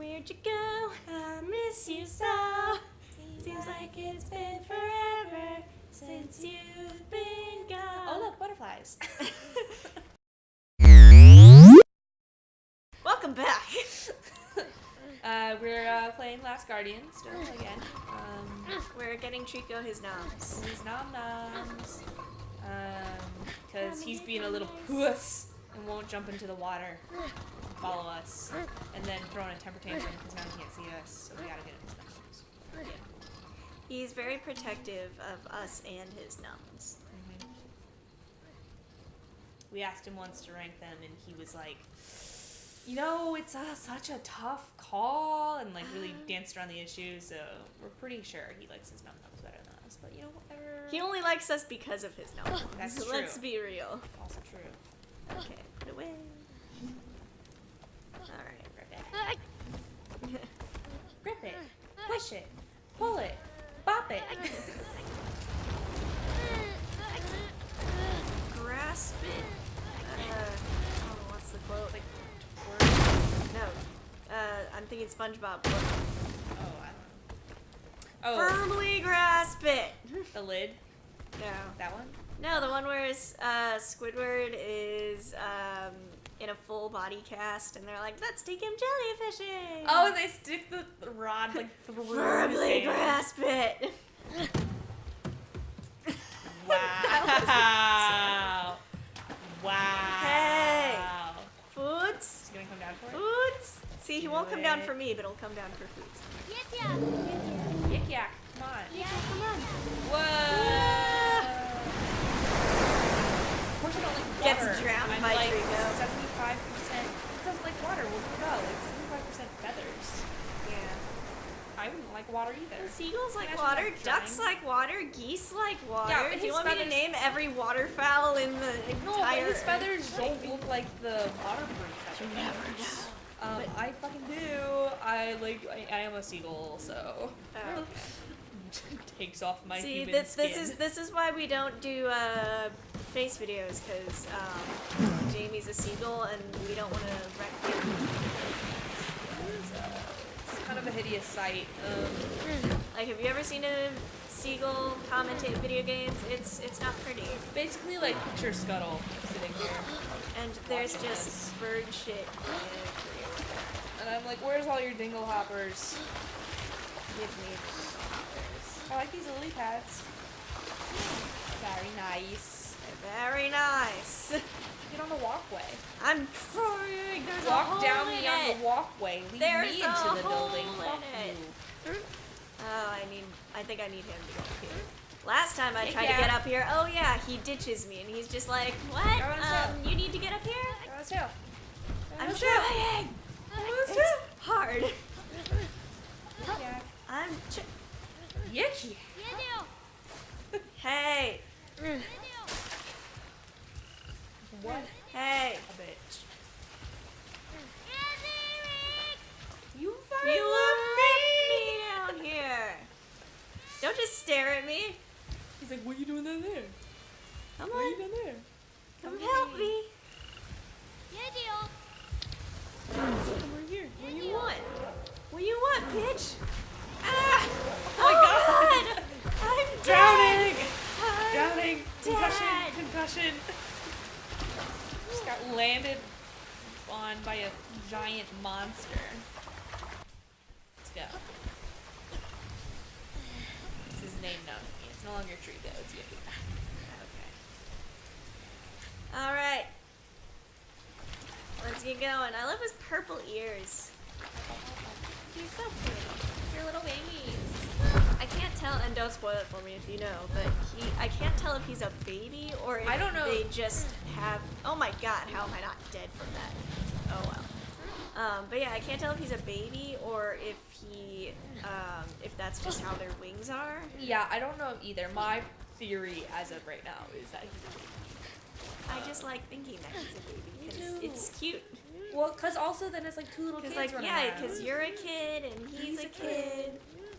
Where'd you go? I miss you so. Seems like it's been forever since you've been gone. Oh look, butterflies. Welcome back. We're playing Last Guardian still again. We're getting Trico his noms. His nom-noms. Because he's being a little puss and won't jump into the water and follow us. And then throwing a temper tantrum because now he can't see us, so we gotta get him his noms. Yeah. He's very protective of us and his noms. Mm-hmm. We asked him once to rank them, and he was like, you know, it's such a tough call, and like really danced around the issue, so we're pretty sure he likes his num-nums better than us, but you know, whatever. He only likes us because of his noms. That's so true. Let's be real. Also true. Okay, put it away. Alright. Grip it, push it, pull it, bop it. Grasp it. What's the quote? Like, No. I'm thinking SpongeBob. oh, I don't know. Oh, Firmly grasp it. the lid? No. That one? No, the one where Squidward is in a full body cast, and they're like, "Let's take him jellyfishing." Oh, and they stick the rod like through Firmly his hand. grasp it. Wow. Wow. Hey. Foods. Is he gonna come down for it? Foods. See, he won't come down it. for me, but he'll come down for Foods. Yik yak. Come on. Come on. Whoa. Of course I don't like water. Gets drowned I'm by like Trico. 75%. He doesn't like water. We'll go. Like 75% feathers. Yeah. I wouldn't like water either. Seagulls like Imagine water, that ducks drying. like water, geese like water. Yeah, but Do you his want me to feathers- name every waterfowl in the No, entire but his feathers don't look like the waterproof feathers. never know. But- I fucking do. I am a seagull, so Oh, okay. takes off my See, human this skin. is why we don't do face videos, because Jamie's a seagull and we don't want to wreck him. It's kind of a hideous sight. Like, have you ever seen a seagull commentate video games? It's not pretty. Basically, like picture Scuttle sitting here, And there's Watching just us. bird shit everywhere. and I'm like, "Where's all your dinglehoppers?" Give me the dinglehoppers. I like these lily pads. Very nice. Very nice. Get on the walkway. I'm trying. There's a Walk hole down in me on it. the walkway. Lead There's me a into the hole building. in Fuck it. you. Oh, I think I need him to go up here. Last time I Yeah, tried to get up here, oh yeah, he ditches me and he's just like, what? Go on his tail. You need to get up here? Go on his tail. Go on I'm his tail. trying. Go on his It's tail. hard. Yeah. I'm. Yicky. Hey, What hey. a bitch. You fucking You left me down here. Don't just stare at me. He's like, what are you doing down there? Come What are you on, doing there? come help me. Come over here. What do you want? What do you want, bitch? Ah! Oh my God. I'm Drowning! dead. Drowning! Concussion! Dead. Concussion! Just got landed on by a giant monster. Let's go. This is named after me. It's no longer Trico, it's Yippee. Okay. Alright. Let's get going. I love his purple ears. He's so pretty. Your little babies. I can't tell, and don't spoil it for me if you know, but I can't tell if he's a baby or if I don't know. they just have, oh my god, how am I not dead from that? Oh well. But yeah, I can't tell if he's a baby or if if that's just how their wings are. Yeah, I don't know either. My theory as of right now is that he's a baby. I just like thinking that he's a baby because too. it's cute. Well, because also then it's like two little kids Because like, running yeah, around. because you're a kid and he's a kid,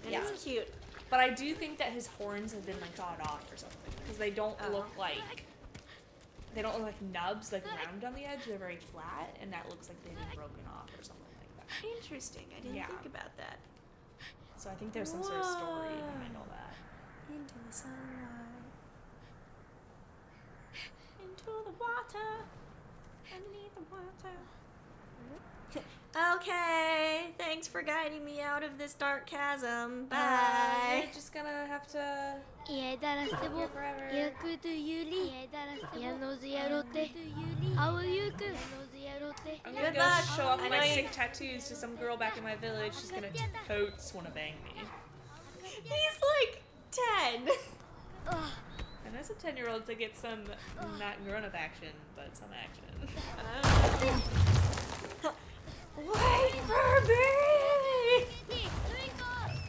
and Yeah. it's cute. But I do think that his horns have been like sawed off or something because they don't look like nubs like round on the edge. They're very flat, and that looks like they've been broken off or something like that. Interesting. I didn't Yeah. think about that. So I think there's some sort of story behind all that. Into the sunlight. Into the water. Underneath the water. Okay, thanks for guiding me out of this dark chasm. Bye. You're just gonna have to. Iya darase mo yakuto yuli. Yanozu yarote. Awayuku. Yanozu yarote. I'm gonna Good go luck. show off I my know you- sick tattoos to some girl back in my village. She's gonna totes wanna bang me. He's like 10. And as a 10-year-old, to get some not grown-up action, but some action. Wait for me!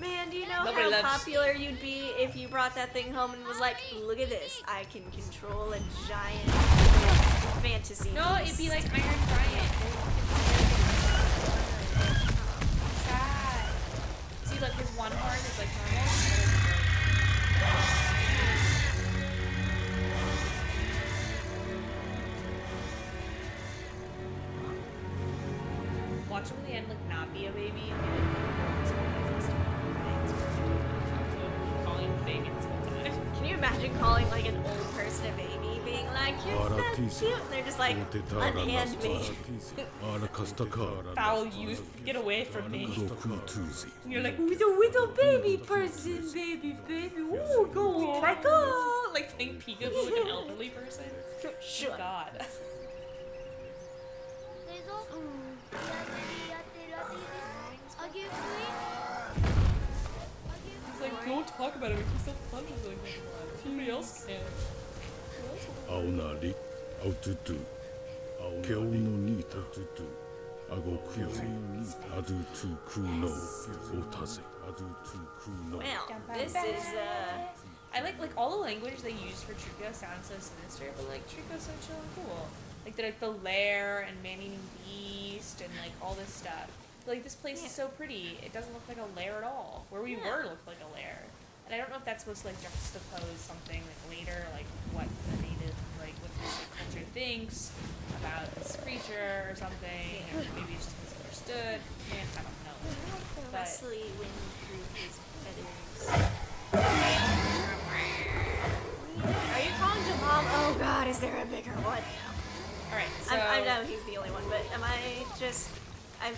Man, do you know Nobody how loves- popular you'd be if you brought that thing home and was like, look at this, I can control a giant fantasy No, beast." it'd be like Iron Giant. Sad. See, look, his one heart is like normal. Watch him in the end, like, not be a baby and be like, calling him Vegas all the time. Can you imagine calling like an old person a baby, being like, you're so cute, and they're just like, unhand me. Foul youth, get away from me. And you're like, Who's a little baby person, baby, ooh, go, like, oh, like playing peekaboo with an elderly person. Shut God. He's like, don't talk about it. He's so funny. Like, somebody else can. 青なり、青トゥトゥ、今日のにたトゥトゥ、あごくより、あどトゥクの、おたせ、あどトゥクの。 Well, this is, I like all the language they use for Trico sounds so sinister, but like Trico's so chill and cool. Like the lair and man-eating beast and like all this stuff. Like this place is so pretty. It doesn't look like a lair at all. Where we were looked like a lair. And I don't know if that's supposed to like juxtapose something like later, like what the native, like what this like, culture thinks about this creature or something. Or maybe it's just misunderstood. Man, I don't know. But Wesley wind through his feathers. Are you calling the mom? Oh god, is there a bigger one? alright, so I know he's the only one, but am I just... I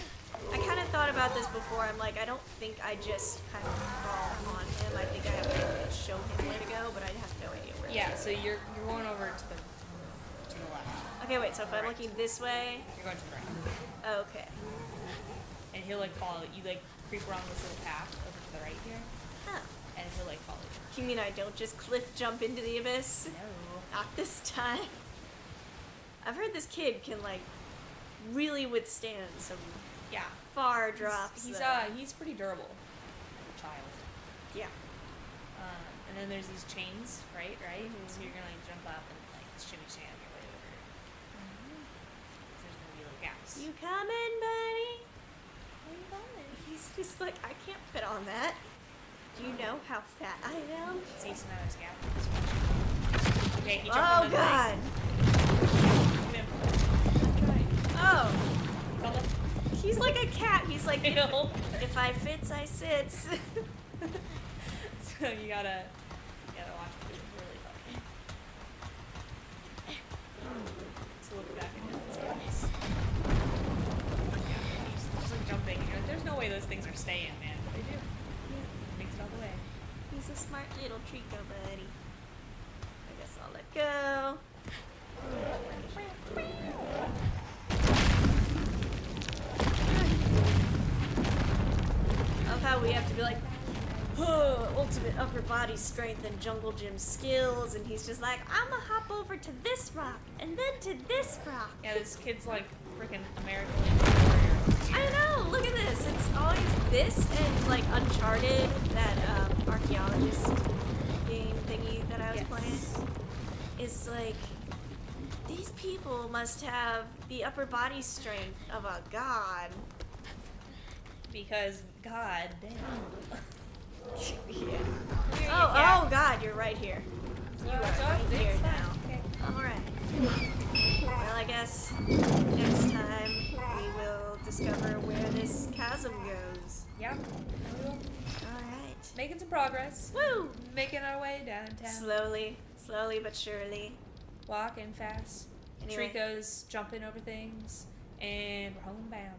kind of thought about this before. I'm like, I don't think I just kind of fall on him. I think I have to show him where to go, but I have no idea where. yeah, to so you're going over to the left. go. Okay, wait. So if I'm looking this way, You're going to the right. okay. And he'll like follow you, like creep around this little path over to the right here, Huh. and he'll like follow you. You mean I don't just cliff jump into the abyss? No. Not this time. I've heard this kid can like really withstand some Yeah. far drops. He's though. he's pretty durable. Child. Yeah. And then there's these chains, right? So you're gonna like jump up and like shimmy sham your way over. So there's gonna be little gaps. You coming, buddy? Where you going? He's just like, I can't fit on that. Do you know how fat I am? See, so now there's a gap. Okay, he jumped Oh on the god. thing. Oh. Come on. He's like a cat. He's like, I know. if I fits, I sits. So you gotta watch it. It's really funny. So look back at him. It's nice. Yeah, he's just like jumping. And you're like, there's no way those things are staying, man. But they do. Makes it all the way. He's a smart little Trico buddy. I guess I'll let go. Of how we have to be like, oh, ultimate upper body strength and jungle gym skills, and he's just like, I'm gonna hop over to this rock and then to this rock. Yeah, this kid's like freaking American warrior. I know. Look at this. It's always this and like Uncharted, that archaeologist game thingy that I was playing. Is like, these people must have the upper body strength of a god. Because, god damn. Yeah. Oh god, you're right here. You are right here now. Okay. Alright. Well, I guess next time we will discover where this chasm goes. Yep. Alright. Making some progress. Woo! Making our way downtown. Slowly but surely. Walking fast. Anyway. Trico's jumping over things. And we're homebound.